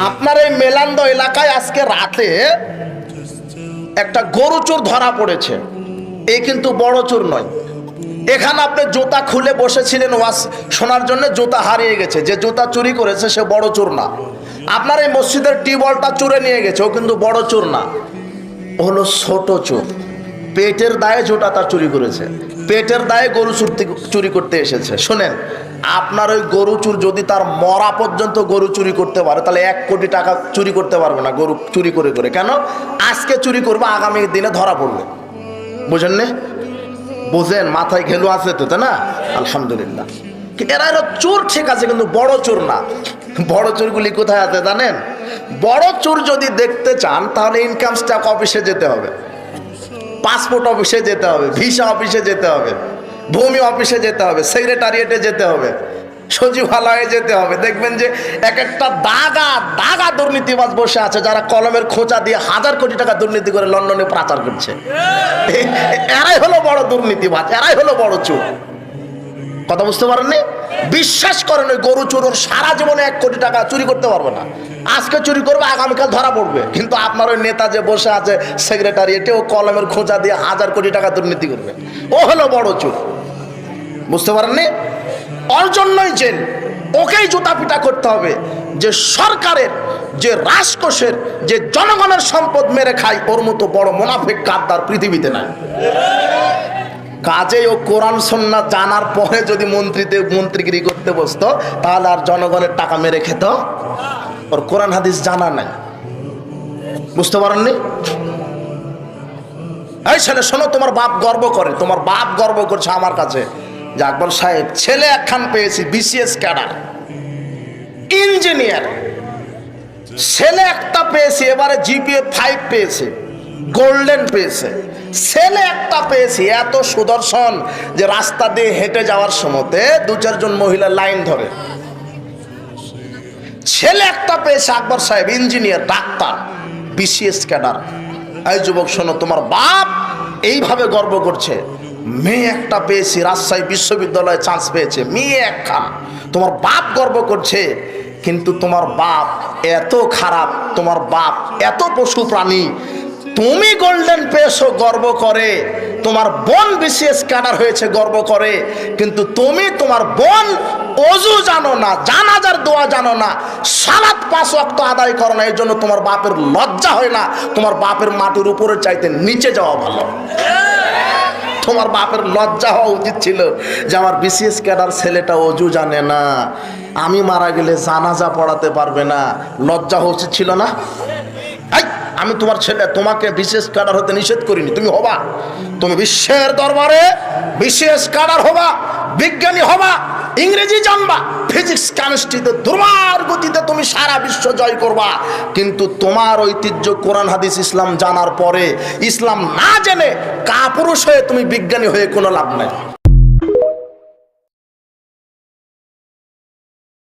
আপনার এই মেলান্দ এলাকায় আজকে রাতে একটা গরু চোর ধরা পড়েছে। এই কিন্তু বড় চোর নয়। এখানে আপনি জুতা খুলে বসেছিলেন ওয়াজ শোনার জন্য, জুতা হারিয়ে গেছে। যে জুতা চুরি করেছে সে বড় চোর না। আপনার এই মসজিদের টিউবওয়েলটা চুরে নিয়ে গেছে, ও কিন্তু বড় চোর না, ও হলো ছোট চোর। পেটের দায়ে জুতাটা চুরি করেছে, পেটের দায়ে গরু চুরি করতে এসেছে। শোনেন, আপনার ওই গরু চোর যদি তার মরা পর্যন্ত গরু চুরি করতে পারে, তাহলে 1 কোটি টাকা চুরি করতে পারবে না গরু চুরি করে করে। কেন? আজকে চুরি করবে, আগামী দিনে ধরা পড়বে। বুঝেন না? বুঝেন? মাথায় ঘেলু আছে তো, তাই না? আলহামদুলিল্লাহ। এরা এরা চোর ঠিক আছে, কিন্তু বড় চোর না। বড় চোরগুলি কোথায় আছে জানেন? বড় চোর যদি দেখতে চান তাহলে ইনকাম ট্যাক্স অফিসে যেতে হবে, পাসপোর্ট অফিসে যেতে হবে, ভিসা অফিসে যেতে হবে, ভূমি অফিসে যেতে হবে, সেক্রেটারিয়েটে যেতে হবে, সচিবালয়ে যেতে হবে। দেখবেন যে এক একটা দাগা দাগা দুর্নীতিবাজ বসে আছে, যারা কলমের খোঁচা দিয়ে 1000 কোটি টাকা দুর্নীতি করে লন্ডনে পাচার করছে। এরাই হলো বড় দুর্নীতিবাজ, এরাই হলো বড় চোর। কথা বুঝতে পারেননি? বিশ্বাস করেন, ওই গরু চোর সারা জীবনে 1 কোটি টাকা চুরি করতে পারবে না। আজকে চুরি করবে, আগামীকাল ধরা পড়বে। কিন্তু আপনার ওই নেতা যে বসে আছে সেক্রেটারিয়েটে, ও কলমের খোঁচা দিয়ে 1000 কোটি টাকা দুর্নীতি করবে, ও হলো বড় চোর। বুঝতে পারেননি? ওর জন্যই জেল, ওকেই জুতা পিটা করতে হবে। যে সরকারের, যে রাজকোষের, যে জনগণের সম্পদ মেরে খায়, ওর মতো বড় মুনাফিক গাদ্দার পৃথিবীতে নাই। কাজেই ও কোরআন সুন্নাহ জানার পরে যদি মন্ত্রীগিরি করতে বসতো, তাহলে আর জনগণের টাকা মেরে খেত। ওর কোরআন হাদিস জানা নাই। বুঝতে পারেননি? এই ছেলে শোনো, তোমার বাপ গর্ব করে, তোমার বাপ গর্ব করছে আমার কাছে যে আকবর সাহেব ছেলে একখান পেয়েছি, বিসিএস ক্যাডার, ইঞ্জিনিয়ার। ছেলে একটা পেয়েছি, এবারে জিপিএ 5 পেয়েছে, গোল্ডেন পেয়েছে। ছেলে একটা পেয়েছি, এত সুদর্শন যে রাস্তা দিয়ে হেঁটে যাওয়ার সময়তে 2-4 জন মহিলা লাইন ধরে। ছেলে একটা পেয়েছে আকবর সাহেব, ইঞ্জিনিয়ার, ডাক্তার, বিসিএস ক্যাডার। এই যুবক শোনো, তোমার বাপ এইভাবে গর্ব করছে। মেয়ে একটা পেয়েছি, রাজশাহী বিশ্ববিদ্যালয়ে চান্স পেয়েছে, মেয়ে একখান। তোমার বাপ গর্ব করছে, কিন্তু তোমার বাপ এত খারাপ, তোমার বাপ এত পশু প্রাণী। তুমি গোল্ডেন পেয়েছো গর্ব করে, তোমার বোন বিসিএস ক্যাডার হয়েছে গর্ব করে, কিন্তু তুমি তোমার বোন ওযু জানো না, জানাজার দোয়া জানো না, সালাত 5 ওয়াক্ত আদায় করো না। এই জন্য তোমার বাপের লজ্জা হয় না? তোমার বাপের মাটির উপরে চাইতে নিচে যাওয়া ভালো। তোমার বাপের লজ্জা হওয়া উচিত ছিল যে আমার বিসিএস ক্যাডার ছেলেটা ওযু জানে না, আমি মারা গেলে জানাজা পড়াতে পারবে না। লজ্জা হওয়া উচিত ছিল না? আমি তোমার ছেলে, তোমাকে বিসিএস ক্যাডার হতে নিষেধ করিনি, তুমি হবা। তুমি বিশ্বের দরবারে বিসিএস ক্যাডার হবা, বিজ্ঞানী হবা, ইংরেজি জানবা, ফিজিক্স কেমিস্ট্রিতে দুর্বার গতিতে তুমি সারা বিশ্ব জয় করবা। কিন্তু তোমার ঐতিহ্য কোরআন হাদিস ইসলাম জানার পরে, ইসলাম না জেনে কাপুরুষ হয়ে তুমি বিজ্ঞানী হয়ে কোনো লাভ নাই।